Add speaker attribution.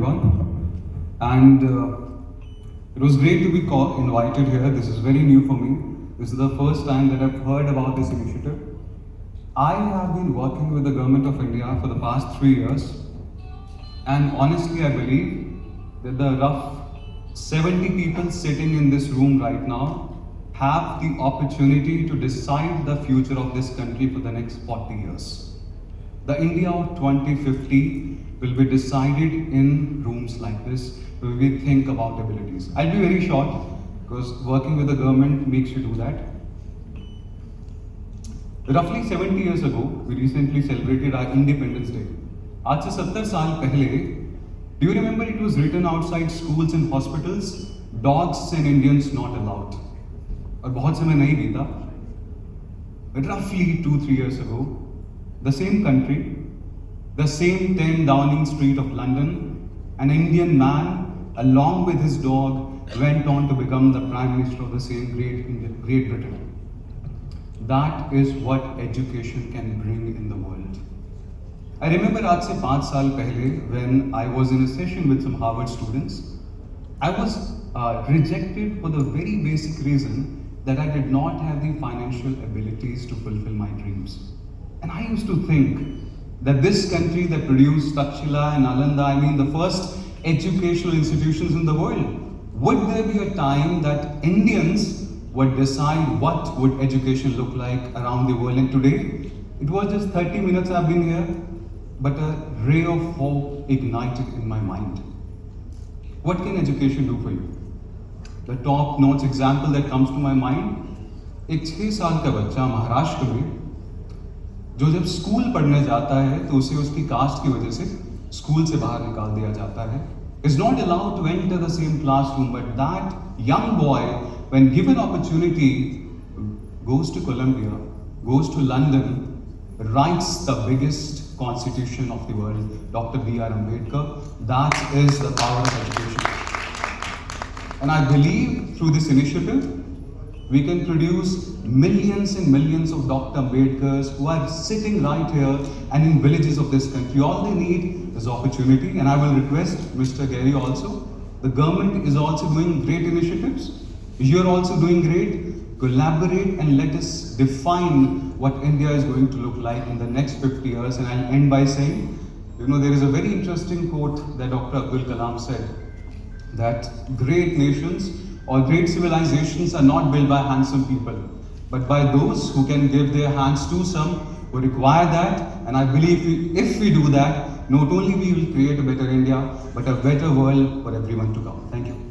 Speaker 1: everyone. And it was great to be invited here. This is very new for me. This is the first time that I've heard about this initiative. I have been working with the Government of India for the past 3 years. And honestly, I believe that the rough 70 people sitting in this room right now have the opportunity to decide the future of this country for the next 40 years. The India of 2050 will be decided in rooms like this where we think about abilities. I'll be very short because working with the government makes you do that. Roughly 70 years ago, we recently celebrated our Independence Day. आज से 70 साल पहले, do you remember it was written outside schools and hospitals, dogs and Indians not allowed. और बहुत समय नहीं बीता. But roughly 2-3 years ago, the same country, the same 10 Downing Street of London, an Indian man, along with his dog, went on to become the Prime Minister of the same Great Britain. That is what education can bring in the world. I remember आज से 5 साल पहले when I was in a session with some Harvard students, I was rejected for the very basic reason that I did not have the financial abilities to fulfill my dreams. And I used to think that this country that produced Takshila and Nalanda, I mean the first educational institutions in the world, would there be a time that Indians would decide what would education look like around the world? And today, it was just 30 minutes I've been here, but a ray of hope ignited in my mind. What can education do for you? The top-notch example that comes to my mind, एक 6 साल का बच्चा महाराष्ट्र में जो जब school पढ़ने जाता है तो उसे उसकी कास्ट की वजह से स्कूल से बाहर निकाल दिया जाता है. Is not allowed to enter the same classroom, but that young boy, when given opportunity, goes to Columbia, goes to London, writes the biggest constitution of the world, Dr. B.R. Ambedkar. That is the power of education. And I believe through this initiative, we can produce millions and millions of Dr. Ambedkars who are sitting right here and in villages of this country. All they need is opportunity, and I will request Mr. Gary also. The government is also doing great initiatives. You're also doing great. Collaborate and let us define what India is going to look like in the next 50 years. And I'll end by saying, there is a very interesting quote that Dr. Abdul Kalam said, that great nations or great civilizations are not built by handsome people, but by those who can give their hands to some who require that. And I believe if we do that, not only we will create a better India, but a better world for everyone to come. Thank you.